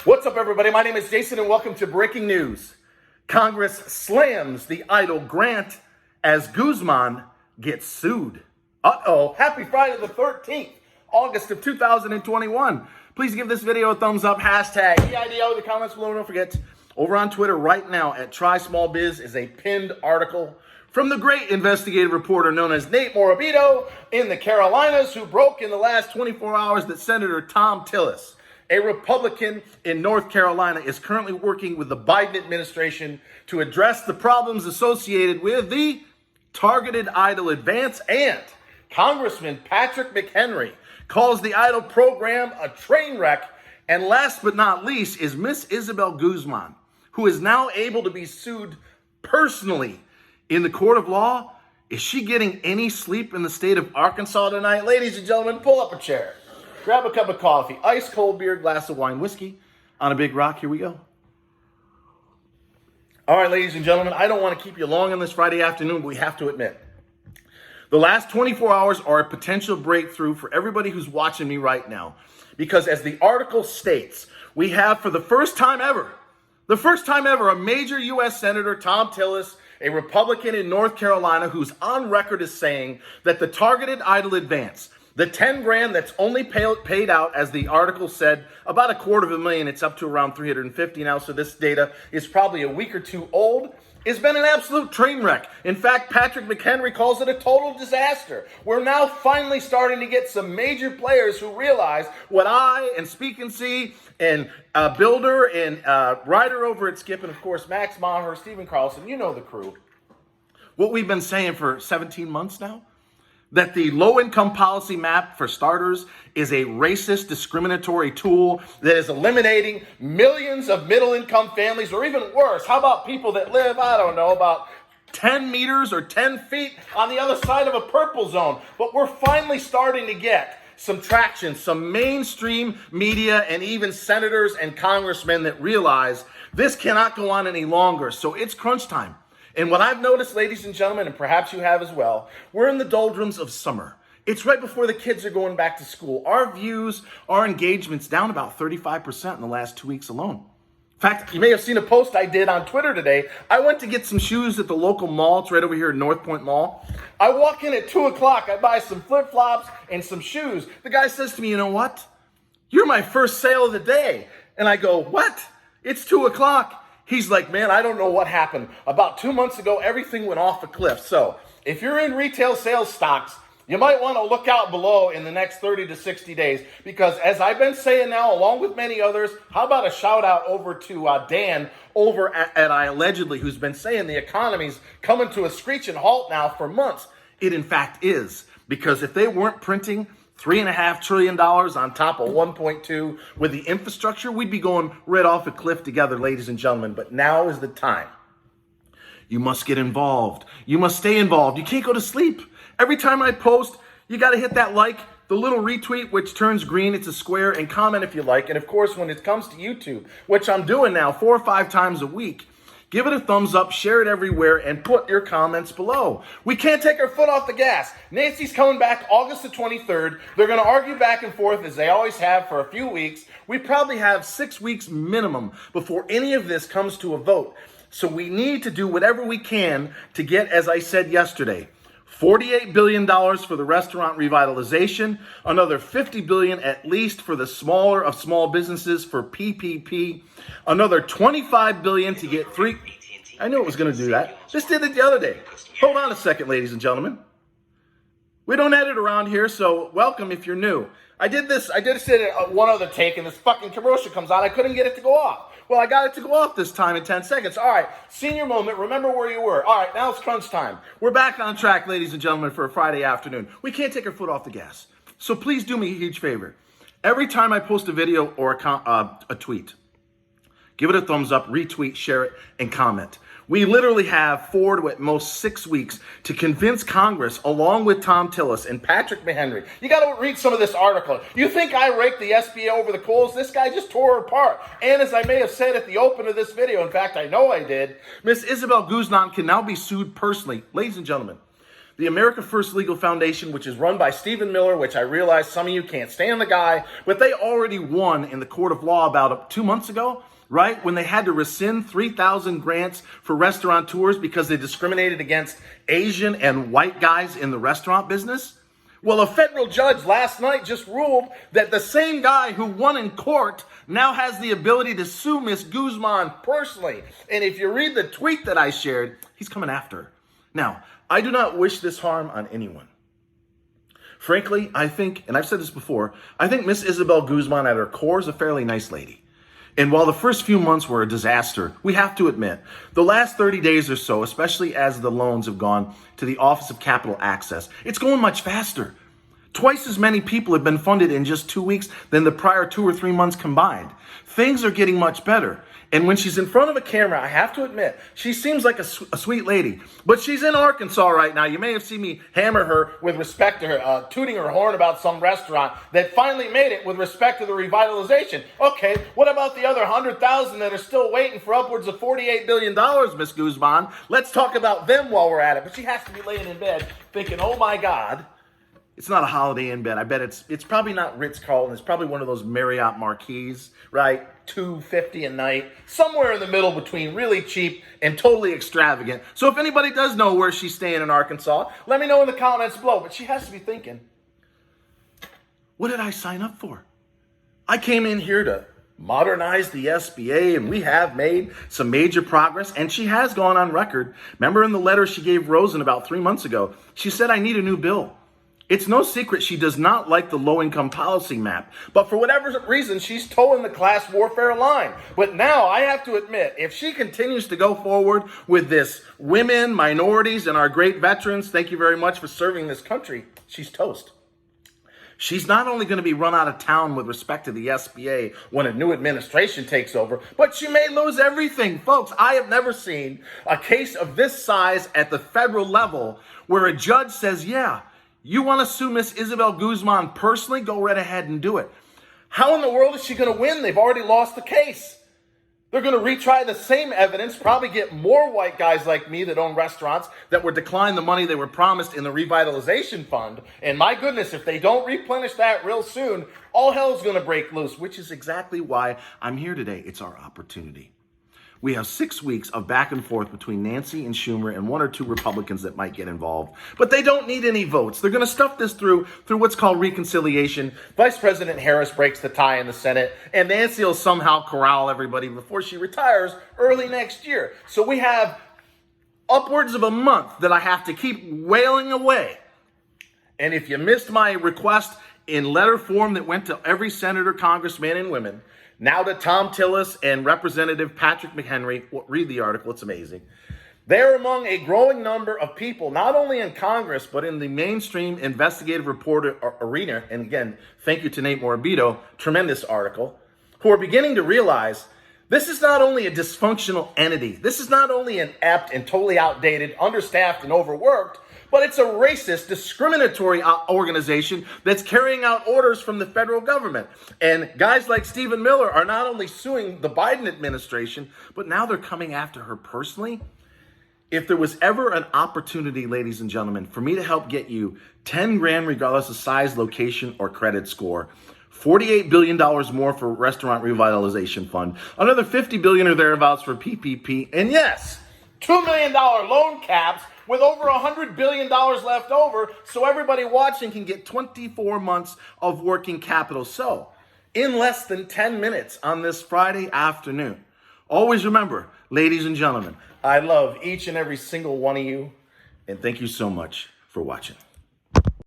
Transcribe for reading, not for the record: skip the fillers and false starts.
What's up, everybody? My name is Jason, and welcome to Breaking News. Congress slams the Eidl grant as Guzman gets sued. Uh-oh. Happy Friday the 13th, August of 2021. Please give this video a thumbs up. Hashtag Eidl in the comments below. Don't forget, over on Twitter right now at Try Small Biz is a pinned article from the great investigative reporter known as Nate Morabito in the Carolinas, who broke in the last 24 hours that Senator TILLIS, a Republican in North Carolina, is currently working with the Biden administration to address the problems associated with the targeted Eidl advance. And Congressman Patrick McHenry calls the Eidl program a train wreck. And last but not least is Miss Isabel Guzman, who is now able to be sued personally in the court of law. Is she getting any sleep in the state of Arkansas tonight? Ladies and gentlemen, pull up a chair. Grab a cup of coffee, ice cold beer, glass of wine, whiskey on a big rock. Here we go. All right, ladies and gentlemen, I don't want to keep you long on this Friday afternoon, but we have to admit, the last 24 hours are a potential breakthrough for everybody who's watching me right now. Because as the article states, we have for the first time ever, a major U.S. Senator, TILLIS, a Republican in North Carolina, who's on record as saying that the targeted Eidl advance, the 10 grand that's only paid out, as the article said, about $250,000. It's up to around 350 now, so this data is probably a week or two old. It's been an absolute train wreck. In fact, Patrick McHenry calls it a total disaster. We're now finally starting to get some major players who realize what I and Speak and See and Builder and Ryder over at Skip, and of course Max Maher, Stephen Carlson, you know the crew. What we've been saying for 17 months now, that the low-income policy map, for starters, is a racist, discriminatory tool that is eliminating millions of middle-income families, or even worse, how about people that live, I don't know, about 10 meters or 10 feet on the other side of a purple zone. But we're finally starting to get some traction, some mainstream media, and even senators and congressmen that realize this cannot go on any longer. So it's crunch time. And what I've noticed, ladies and gentlemen, and perhaps you have as well, we're in the doldrums of summer. It's right before the kids are going back to school. Our views, our engagement's down about 35% in the last 2 weeks alone. In fact, you may have seen a post I did on Twitter today. I went to get some shoes at the local mall. It's right over here at North Point Mall. I walk in at 2 o'clock. I buy some flip-flops and some shoes. The guy says to me, you know what? You're my first sale of the day. And I go, what? It's 2 o'clock. He's like, man, I don't know what happened. About 2 months ago, everything went off a cliff. So if you're in retail sales stocks, you might want to look out below in the next 30 to 60 days. Because as I've been saying now, along with many others, how about a shout out over to Dan over at Allegedly, who's been saying the economy's coming to a screeching halt now for months. It in fact is. Because if they weren't printing $3.5 trillion on top of 1.2 with the infrastructure, we'd be going right off a cliff together, ladies and gentlemen. But now is the time. You must get involved. You must stay involved. You can't go to sleep. Every time I post, you got to hit that like, the little retweet, which turns green, it's a square, and comment if you like. And of course, when it comes to YouTube, which I'm doing now 4 or 5 times a week, give it a thumbs up, share it everywhere, and put your comments below. We can't take our foot off the gas. Nancy's coming back August the 23rd. They're going to argue back and forth, as they always have, for a few weeks. We probably have 6 weeks minimum before any of this comes to a vote. So we need to do whatever we can to get, as I said yesterday, $48 billion for the restaurant revitalization, another $50 billion at least for the smaller of small businesses for PPP, another $25 billion to get I knew it was going to do that. Just did it the other day. Hold on a second, ladies and gentlemen. We don't edit around here, so welcome if you're new. I did it one other take, and this fucking commercial comes on. I couldn't get it to go off. Well, I got it to go off this time in 10 seconds. All right, senior moment. Remember where you were. All right, now it's crunch time. We're back on track, ladies and gentlemen, for a Friday afternoon. We can't take our foot off the gas. So please do me a huge favor. Every time I post a video or a tweet, give it a thumbs up, retweet, share it, and comment. We literally have 4 to at most 6 weeks to convince Congress, along with TILLIS and Patrick McHenry. You got to read some of this article. You think I raked the SBA over the coals? This guy just tore her apart. And as I may have said at the open of this video, in fact, I know I did, Miss Isabel Guzman can now be sued personally. Ladies and gentlemen, the America First Legal Foundation, which is run by Stephen Miller, which I realize some of you can't stand the guy, but they already won in the court of law about 2 months ago, right? When they had to rescind 3,000 grants for restaurateurs because they discriminated against Asian and white guys in the restaurant business. Well, a federal judge last night just ruled that the same guy who won in court now has the ability to sue Miss Guzman personally. And if you read the tweet that I shared, he's coming after her. Now, I do not wish this harm on anyone. Frankly, I think, and I've said this before, I think Miss Isabel Guzman at her core is a fairly nice lady. And while the first few months were a disaster, we have to admit, the last 30 days or so, especially as the loans have gone to the Office of Capital Access, it's going much faster. Twice as many people have been funded in just 2 weeks than the prior 2 or 3 months combined. Things are getting much better. And when she's in front of a camera, I have to admit, she seems like a sweet lady. But she's in Arkansas right now. You may have seen me hammer her with respect to her, tooting her horn about some restaurant that finally made it with respect to the revitalization. Okay, what about the other 100,000 that are still waiting for upwards of $48 billion, Miss Guzman? Let's talk about them while we're at it. But she has to be laying in bed thinking, oh my God, it's not a Holiday Inn bed. I bet it's probably not Ritz-Carlton. It's probably one of those Marriott Marquis, right? $250 a night, somewhere in the middle between really cheap and totally extravagant. So if anybody does know where she's staying in Arkansas, let me know in the comments below. But she has to be thinking, what did I sign up for? I came in here to modernize the SBA, and we have made some major progress, and she has gone on record. Remember in the letter she gave Rosen about 3 months ago, she said, I need a new bill. It's no secret she does not like the low-income policy map, but for whatever reason, she's towing the class warfare line. But now, I have to admit, if she continues to go forward with this women, minorities, and our great veterans, thank you very much for serving this country, she's toast. She's not only going to be run out of town with respect to the SBA when a new administration takes over, but she may lose everything. Folks, I have never seen a case of this size at the federal level where a judge says, yeah, you want to sue Miss Isabel Guzman personally? Go right ahead and do it. How in the world is she going to win? They've already lost the case. They're going to retry the same evidence, probably get more white guys like me that own restaurants that were declined the money they were promised in the Revitalization Fund. And my goodness, if they don't replenish that real soon, all hell is going to break loose, which is exactly why I'm here today. It's our opportunity. We have 6 weeks of back and forth between Nancy and Schumer and 1 or 2 Republicans that might get involved. But they don't need any votes. They're going to stuff this through what's called reconciliation. Vice President Harris breaks the tie in the Senate, and Nancy will somehow corral everybody before she retires early next year. So we have upwards of a month that I have to keep wailing away. And if you missed my request in letter form that went to every senator, congressman, and women, now to Tom Tillis and Representative Patrick McHenry, read the article, it's amazing. They're among a growing number of people, not only in Congress, but in the mainstream investigative reporter arena, and again, thank you to Nate Morabito, tremendous article, who are beginning to realize this is not only a dysfunctional entity, this is not only an inept and totally outdated, understaffed, and overworked, but it's a racist, discriminatory organization that's carrying out orders from the federal government. And guys like Stephen Miller are not only suing the Biden administration, but now they're coming after her personally. If there was ever an opportunity, ladies and gentlemen, for me to help get you 10 grand regardless of size, location, or credit score, $48 billion more for Restaurant Revitalization Fund, another $50 billion or thereabouts for PPP, and yes, $2 million loan caps with over $100 billion left over, so everybody watching can get 24 months of working capital. So, in less than 10 minutes on this Friday afternoon, always remember, ladies and gentlemen, I love each and every single one of you, and thank you so much for watching.